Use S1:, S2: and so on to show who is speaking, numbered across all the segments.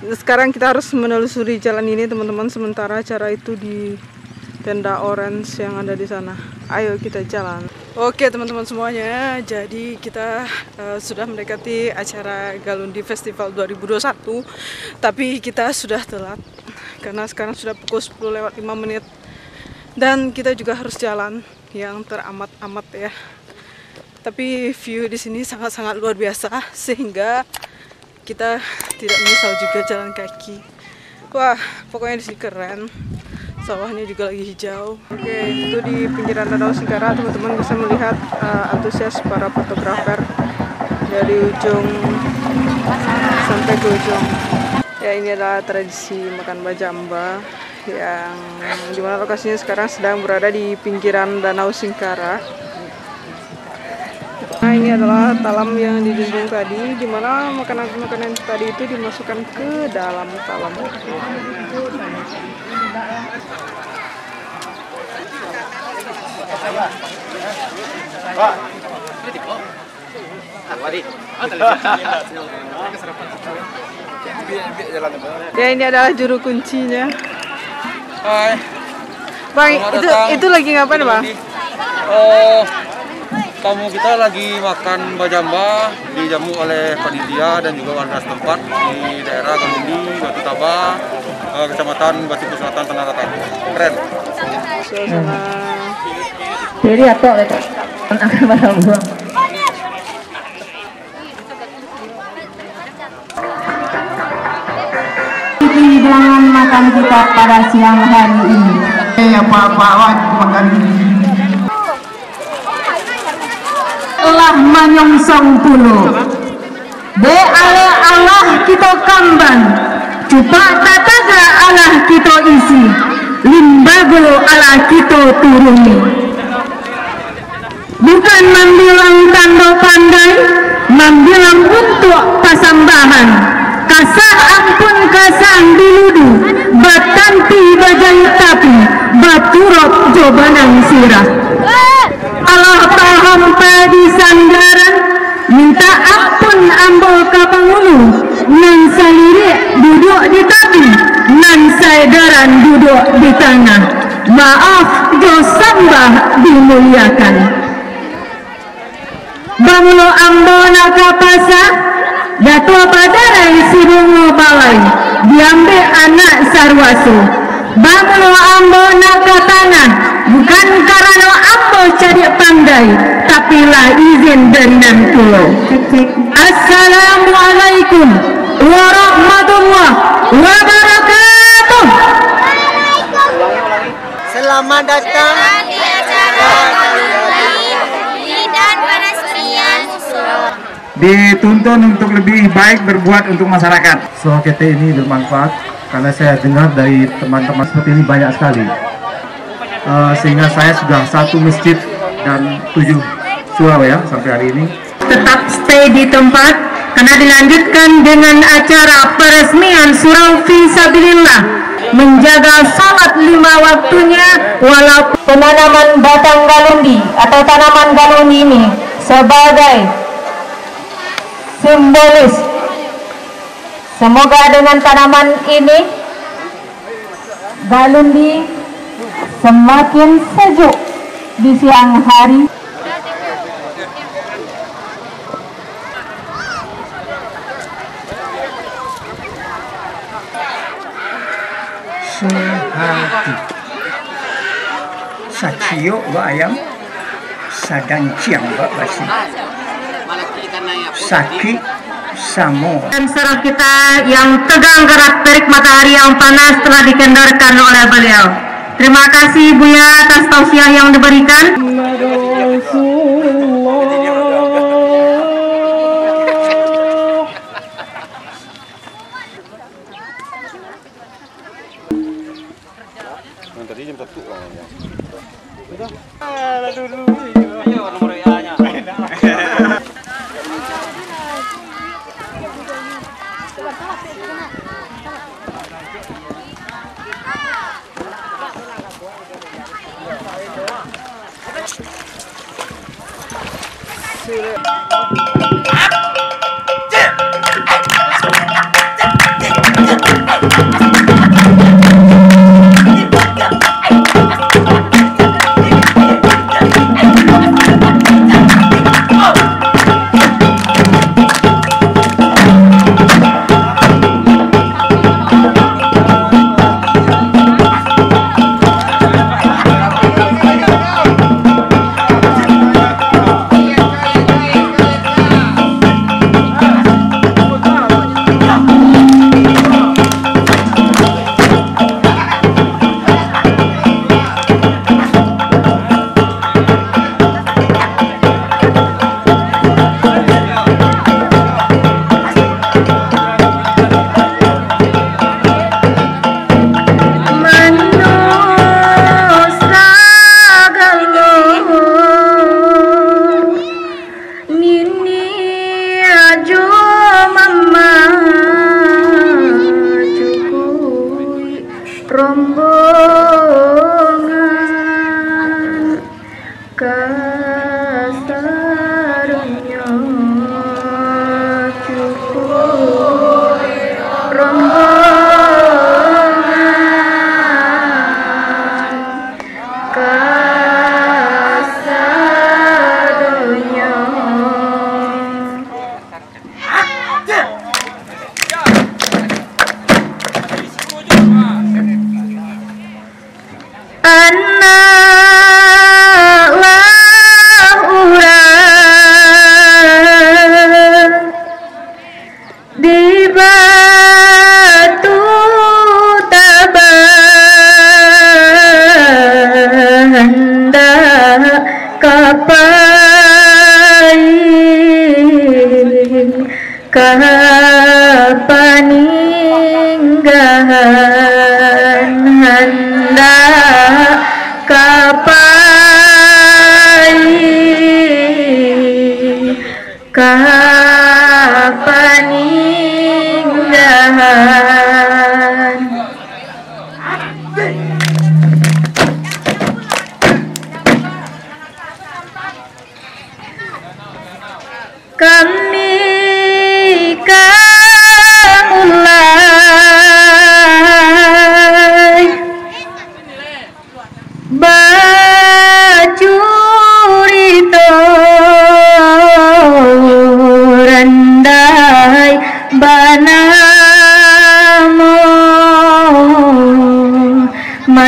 S1: Sekarang kita harus menelusuri jalan ini teman-teman. Sementara acara itu di tenda orange yang ada di sana. Ayo kita jalan. Oke teman-teman semuanya, jadi kita sudah mendekati acara Galundi Festival 2021. Tapi kita sudah telat karena sekarang sudah pukul 10:05 dan kita juga harus jalan yang teramat-amat ya. Tapi view di sini sangat-sangat luar biasa sehingga kita tidak menyesal juga jalan kaki. Wah, pokoknya di sini keren. Sawahnya juga lagi hijau. Oke, itu di pinggiran Danau Singkara teman-teman bisa melihat antusias para fotografer dari ujung sampai ke ujung. Ya, ini adalah tradisi makan bajamba yang dimana lokasinya sekarang sedang berada di pinggiran Danau Singkara. Nah, ini adalah talam yang dijunjung tadi, dimana makanan-makanan tadi itu dimasukkan ke dalam talam. Ya, ini adalah juru kuncinya.
S2: Hai.
S1: Bang, itu lagi ngapain, Bang?
S2: Tamu kita lagi makan bajamba dijamu oleh panitia dan juga warga setempat di daerah Galundi, Batu Taba, Kecamatan Batu Selatan, Tanah Datar. Keren.
S1: Suasana.
S3: Jadi atau akan barang buang. Hidangan makan kita pada siang hari ini.
S4: Apa-apa makan ini.
S3: Allah menyongsong dulu. De Allah kita kamban. Cuba tataga Allah kita isi. Limbago Allah kita turuni. Bukan membilang tanda pandai, membilang untuk pasambahan. Kasah ampun kasang diludu, batanti bajai tapi, baturok jobanang sirah. Allah paham padi sanggaran, minta ampun ambo ka pangulu, nan salirik duduk di tabi, nan saidaran duduk di tanah. Maaf jo sambah dimuliakan. Bamulo ambo nakapasa, datua padarai sibungo balai, diambil anak sarwasu. Bamulo ambo nakatangan, bukan karena ambo cari pandai, tapi lah izin dari nantulo. Assalamualaikum warahmatullahi wabarakatuh.
S4: Selamat datang
S5: di acara dan peresmian museum.
S4: dituntun untuk lebih baik berbuat untuk masyarakat. So kita ini bermanfaat karena saya dengar dari teman-teman seperti ini banyak sekali. Sehingga saya sudah 1 masjid dan 7 surau ya sampai hari ini.
S3: Tetap stay di tempat karena dilanjutkan dengan acara peresmian surau Fisabilillah, menjaga salat 5 waktunya walaupun penanaman batang galundi atau tanaman galundi ini sebagai simbolis. Semoga dengan tanaman ini galundi semakin sejuk di siang hari.
S4: Sehati sacio ba ayam, sadanciang ba basi, saki samo.
S3: Dan serah kita yang tegang gerak terik matahari yang panas telah dikendarkan oleh beliau. Terima kasih Buya atas tausiah yang diberikan.
S2: Tadi jam 1 orangnya.
S6: Dulu. Ayo nomor WA-nya.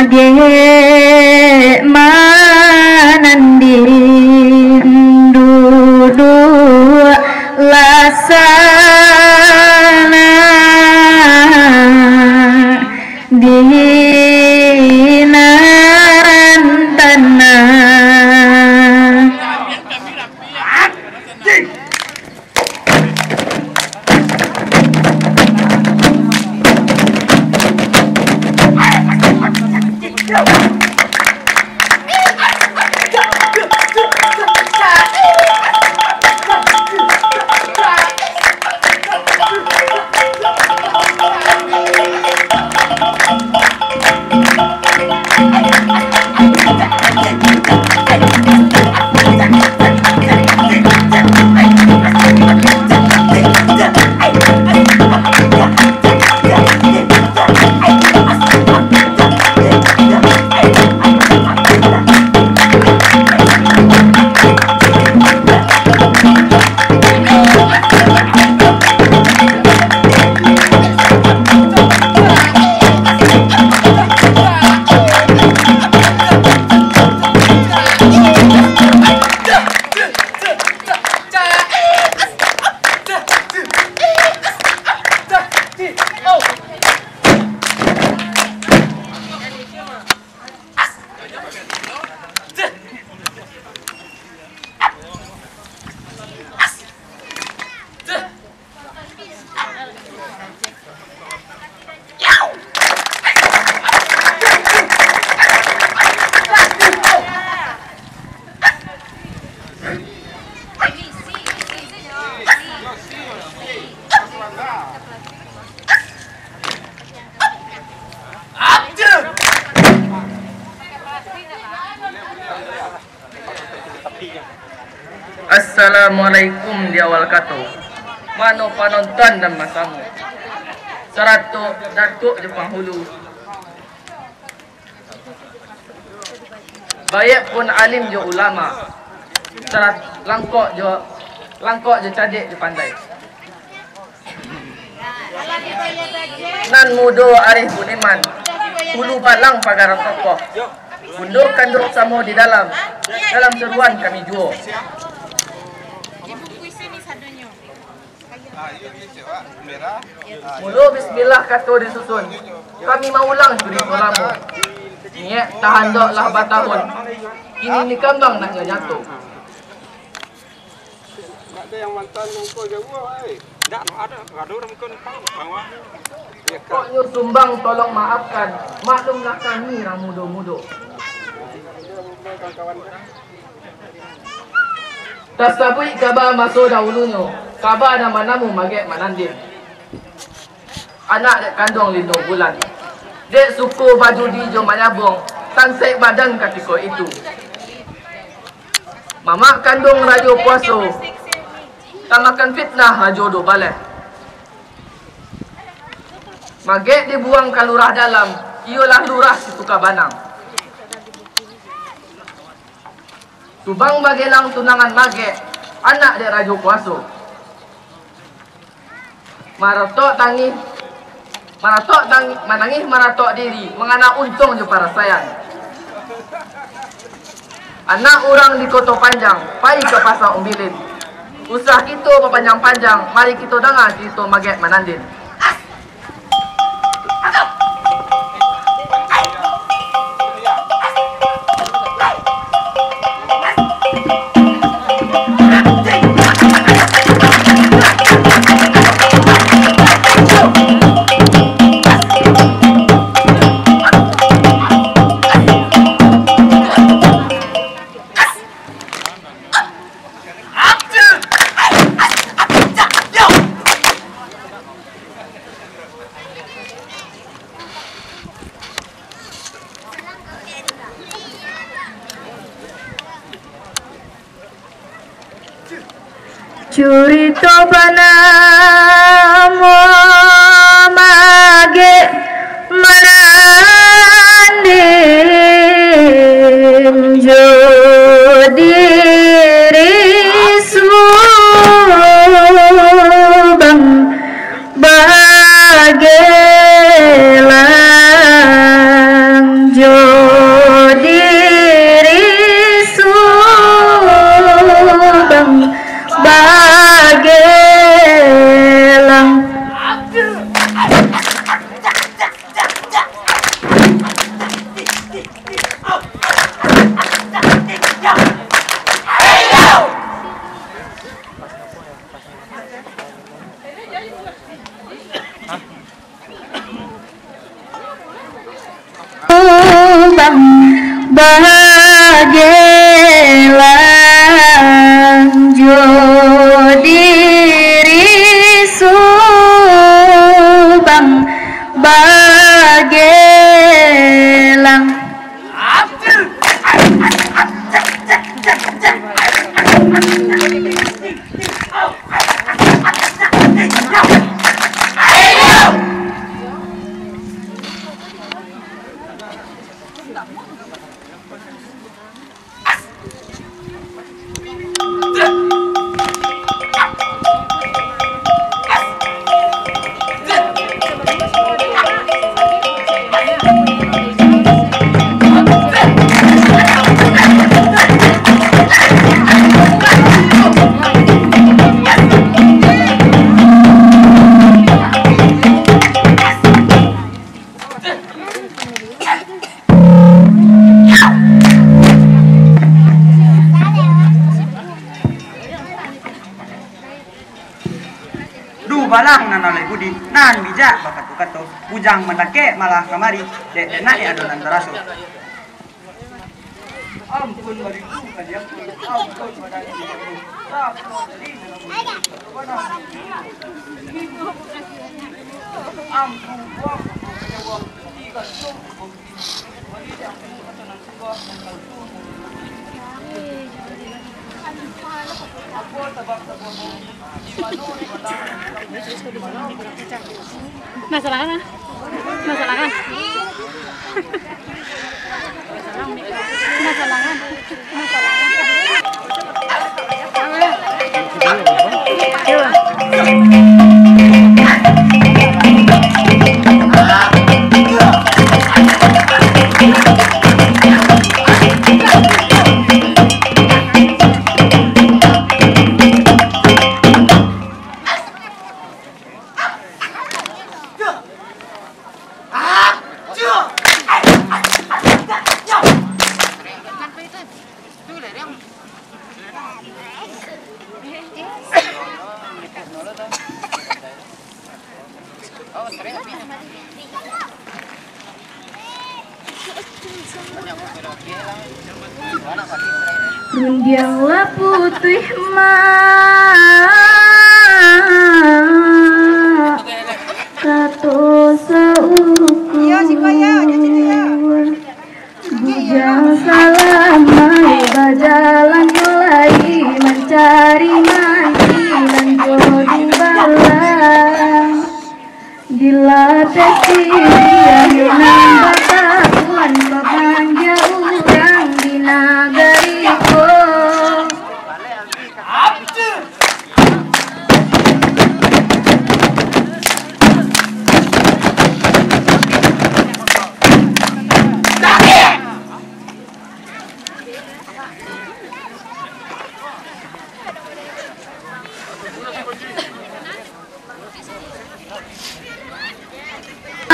S3: mage manandin duduk lasana di narantana.
S7: Assalamualaikum di awal kato. Mano panonton dan masamu. Serato datuk Jepang Hulu. Baik pun alim jo ulama. Serat langkok jo cadik di pandai. Nan mudo arif budiman. Hulu balang pagar tokoh. Undur kandung samo di dalam seruan kami juo. Mulu bismillah kato disusun. Kami mau ulang juri tolamu. Nyek tahan dok lah batahun. Kini ni kambang nak jatuh.
S2: Ada yang mantan muka jauh, tidak ada orang muka bawah.
S7: Pokoknya sumbang tolong maafkan. Maklumlah kami yang mudo-mudo. Tasabui kaba masuk dahulunya. Kaba ada manamu magek manandin. Anak dek kandung lindung bulan. Dek suku baju di jo manyabong. Tansek badan katiko itu. Mama kandung rajo puaso. Tamakan fitnah rajo do baleh. Magek dibuang ke lurah dalam. Ialah lurah situ kabanang. Subang bagelang tunangan magek. Anak dek rajo puaso. Menangis maratok diri, mengana untung je para sayang. Anak orang di Koto Panjang, pai ke pasar umbilin. Usah kita berpanjang-panjang, mari kita dengar cerita magek manandin.
S3: Curito panamo mage manandin jodiri subang bagelang jo Bang bagelang diri subang bagelang
S8: balang nanalai budi nan bijak bakatu-katu bujang mendake malah kamari dek nak ya adonan terasu ampun bariku kadiampun ampun badani ampun
S5: Masalah kan? Masalah kan? Masalah kan?
S3: Rundianglah putih tato saukur bujang salamai bajalan mulai mencari manjilan jodoh balang dilatih dia nambah takuan babanja urang di nagariko.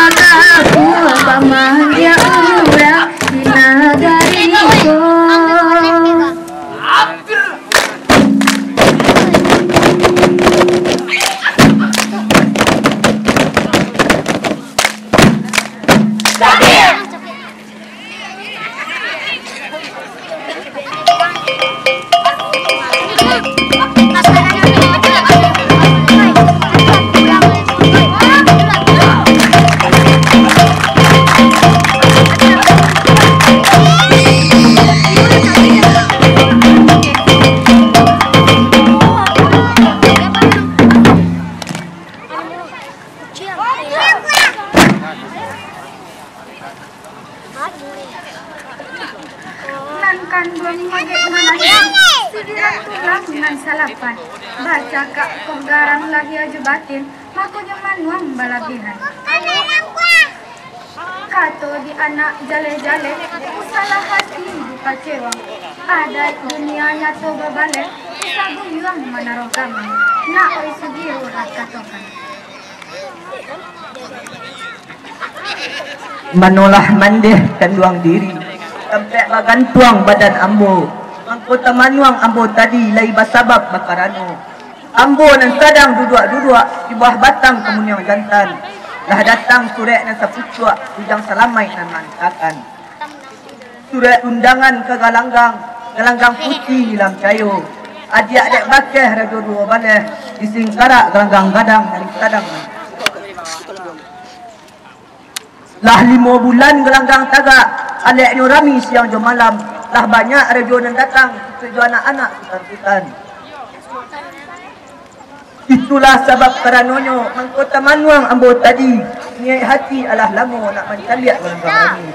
S3: Aku pamahya urang di nagariko. Salapan baca kak penggarang lagi aja batin makunya manuang balabihan kato di anak jale-jale usalah hati buka cewang ada dunianya to babale sabu yuang manarong kami na oi sugiru rakatokan
S8: manolah mandeh kanduang diri sampai magantuang badan ambo angkota manuang ambo tadi lai basabab bakarano ambo nan sadang duduk-duduk di bawah batang kemunyang jantan lah datang surat nan sapucuk ujang salamai nan mantakan. Surat undangan ke galanggang putih dalam cayo. Adik-adik bakeh rajo dua baleh ising karak galanggang gadang dari kadang. Lah 5 bulan gelanggang tagak alek ni rami siang jam malam. Lah banyak rajo nan datang tujuh anak-anak sultan-sultan. Itulah sebab karanonyo mangkota manuang ambo tadi niat hati alah lamo nak mencaliak gelanggang rami.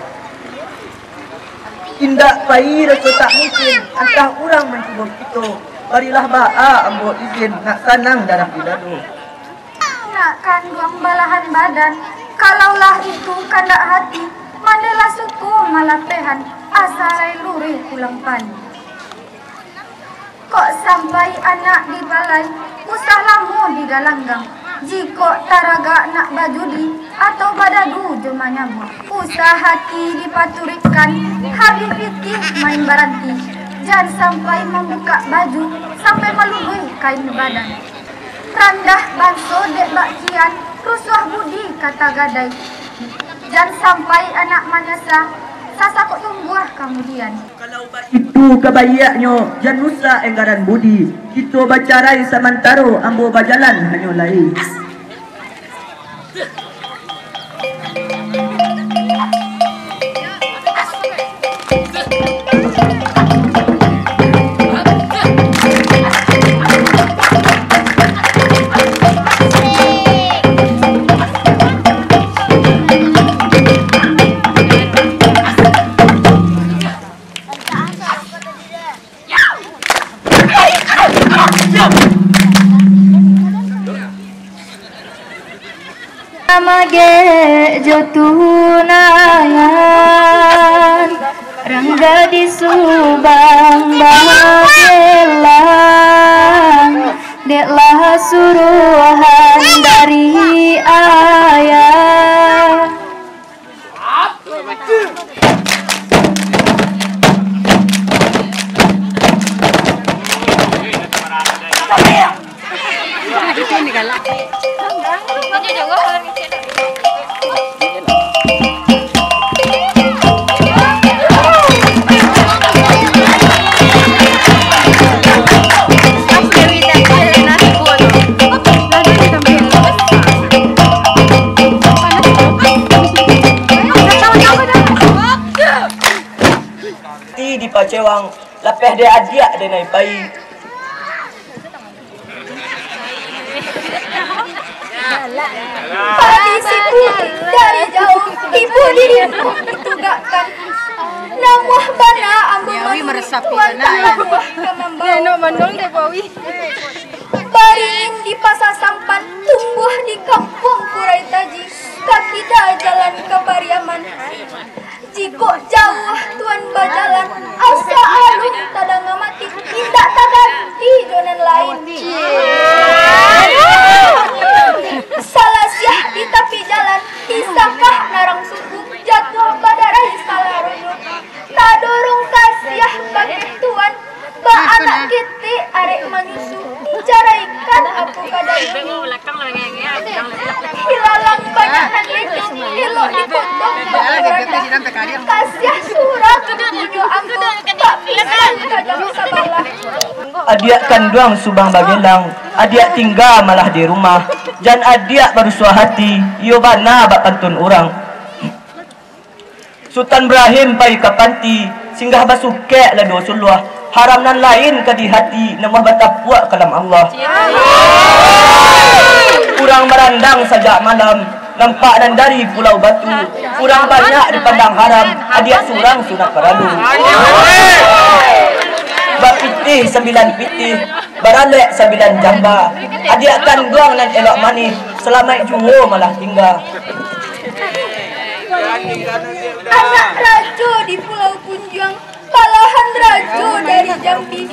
S8: Tindak pai rasa tak mungkin antah orang mencuba kita. Barilah ba'a ambo izin nak sanang darah dilado.
S9: Nak kandung balahan badan, kalaulah itu kandak hati, mandalah suku malapehan, asalai luri pulang pani. Kok sampai anak di balai, usah lamu di galanggang. Jika taraga nak bajudi atau badadu jemanya buah. Usah hati dipaturikan, habis fikir main baranti. Jangan sampai membuka baju sampai meluhui kain badan. Randah banso dek bakian, rusuh budi kata gadai. Jangan sampai anak manyasa, sasakut tungguah kemudian.
S8: Itu kebayaknya jan nusa enggaran budi. Kita bacarai samantaro ambo bajalan hanya lain.
S9: Mage jotunangan rangga di Subang bahagelang deklah suruhan dari ayah.
S8: Di pacewang lapeh de adiak de nai pai.
S9: Padi siku dari jauh ibu dirimu ditugakkan. Namuh bana ambu tuan baringin di pasar sampan, tumbuh di kampung Kurai Taji, kaki dah jalan ke Pariaman. Jiko jauh tuan bajalan, asa alun tada ngamati, indak taganti jonan lain. Salah siah di tepi jalan, isakah narang suku, jatuh badarai salah runut. Tak dorong kasiah bagi tuan, ba anak kiti arek manyusu, cara ikan aku kadang. Hilalang banyak itu, elok dipotong kasiah surat punya angko, tak pisan kadang sabalah.
S8: Adiak kanduang Subang Bagelang, adiak tinggal malah di rumah. Jan adiak baru suah hati, iyo bana bak pantun orang. Sultan Ibrahim pai kapanti, singgah basuke la do suluah. Haram nan lain ke di hati, namah batapuak kalam Allah. Kurang berandang sajak malam, nampak dan dari Pulau Batu. Kurang banyak dipandang haram, adiak surang sunat paradu. Bak pitih 9 pitih, baralek 9 jamba. Adiak kanduang nan elok manis, selamat juwo malah tinggal.
S9: Anak rajo di Pulau Punjang, palahan rajo dari Jambi.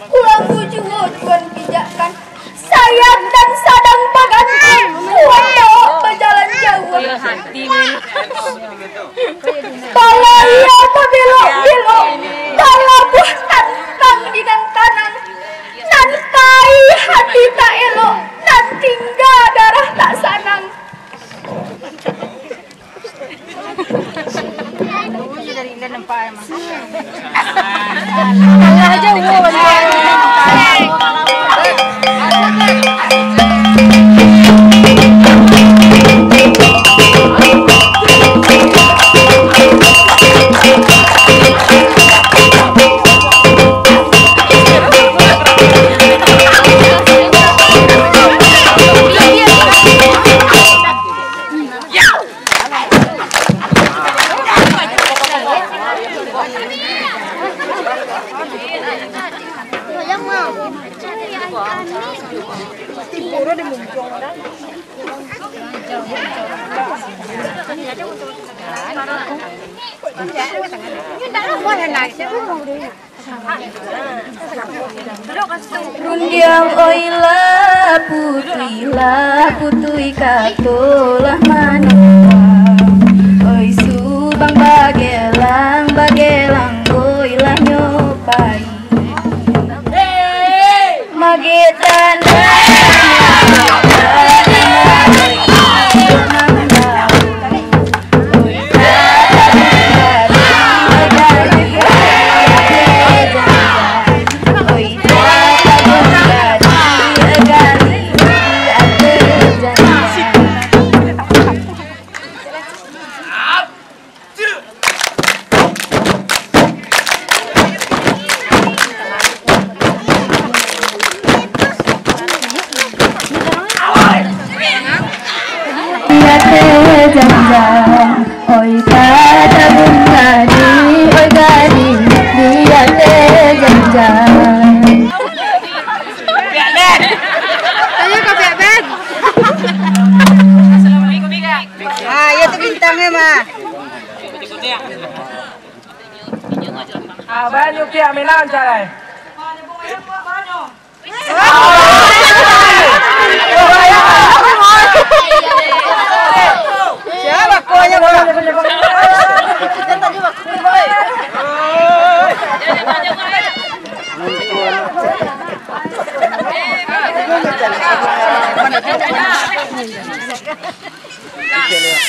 S9: Pulau Bujuwo tuan pijakkan, sayang dan sadang paganti, tuan bawa berjalan jauh. Balaya pabelok-belok, balabuh tantang di nan kanan. Nan kai hati tak elok, nan tinggal darah tak sanang.
S5: dan nampak emang. Allah aja
S9: Rundiang oilah putui katulah manukang. Oi subang bagelang oilah nyopai. Magitan oi pada gadi, oi gadi, dia terjanjang.
S5: Tanya ke Beben. Ah, ya tuh bintangnya mah.
S8: Ah, banyak dia menan jalan.
S5: Siapa konya bola?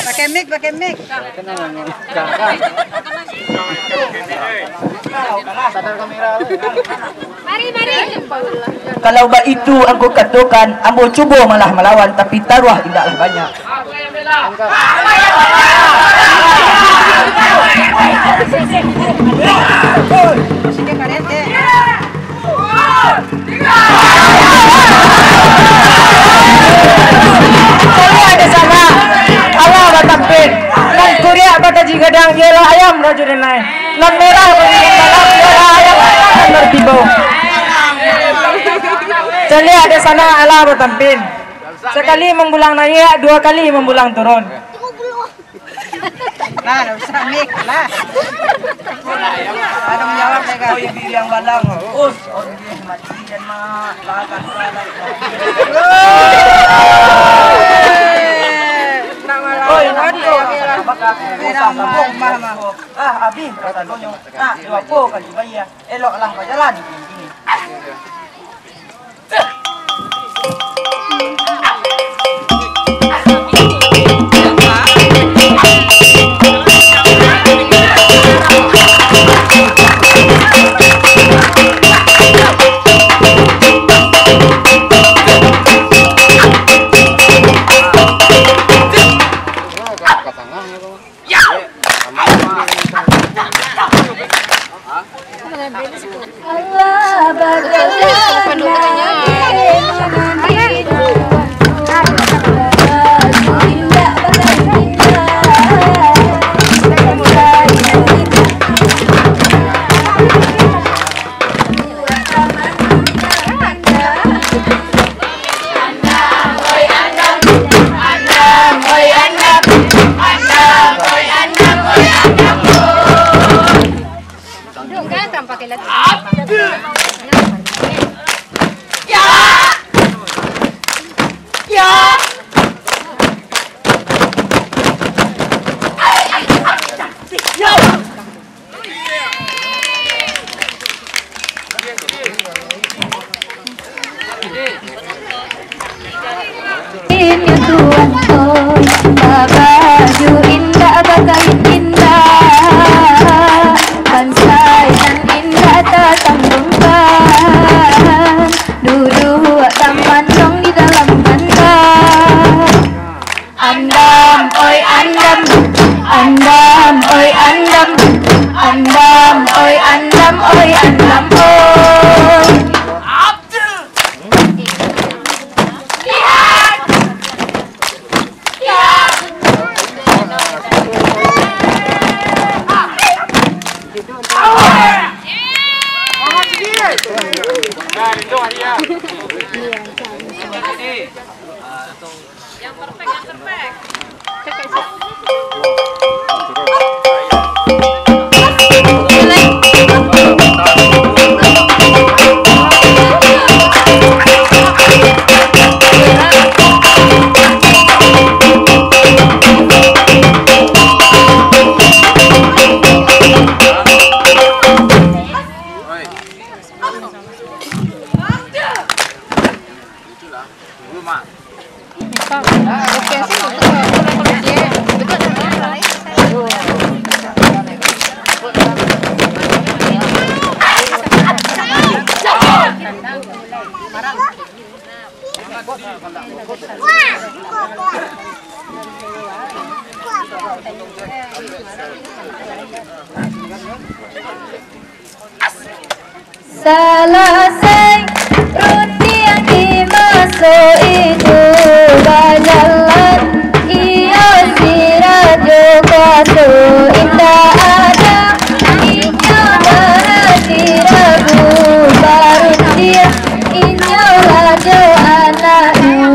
S5: Pakai mic. Mari.
S8: Kalau ba itu aku katakan, ambo cuba malah melawan, tapi taruh tidaklah banyak. Ada sana, Allah batampin. Nan Korea bata jigadang ialah ayam rajulin lain. Nan merah dalam ialah ayam nan bertibo. Jadi ada sana Allah batampin. Sekali membulang naik, 2 kali membulang turun.
S5: Nah, usah mic lah. Ada menjawab mereka.
S8: Oh, ibu yang balang. Us, orang mati dan mak lakan. Oh, ini abi kata donyo. Nah, 20 kali bayar. Eloklah berjalan ini.
S9: Allah
S5: Pakai
S9: Selesai ruti yang dimasuk itu berjalan, ia si rajo kuasa indah ada, inya berhati ragu baru dia, inya rajo anaknya.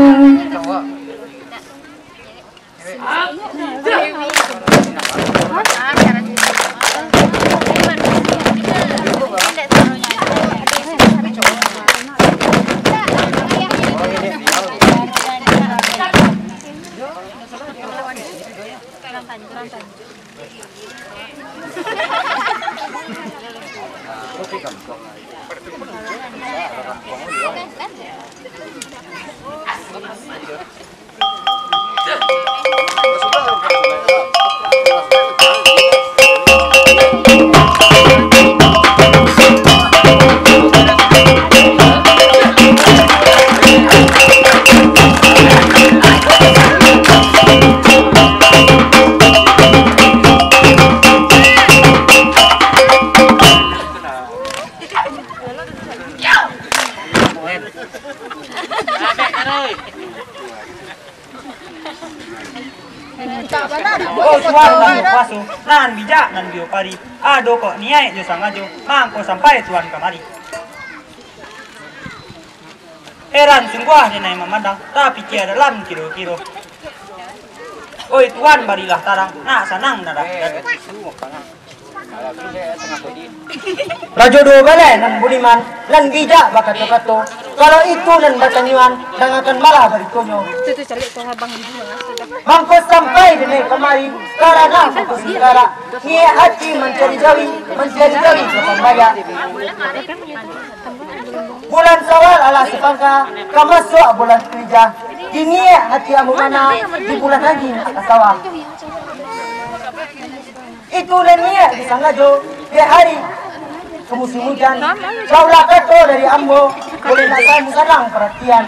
S10: Oh tuan nan pasu nan bijak nan biopari ado kok niai jo sangajo mangko sampai tuan kamari. Heran sungguh denai memandang tapi tiada dalam kiro-kiro. Oi tuan barilah tarang nak sanang nada. Rajo do bale nan budiman nan bijak bakat kato. Kalau itu nan bataniwan dan akan malah barikonyo. Mangko sampai denai kemari karena fokus negara nie hati mencari jawi ke pembaya. Bulan Sawal ala sepangka kamasuk bulan Hijjah. Kini hati amu mana di bulan haji nak sawah. Itu lenia disangajo di hari ke musim hujan. Kaulah kato dari ambo boleh nak saya musarang perhatian.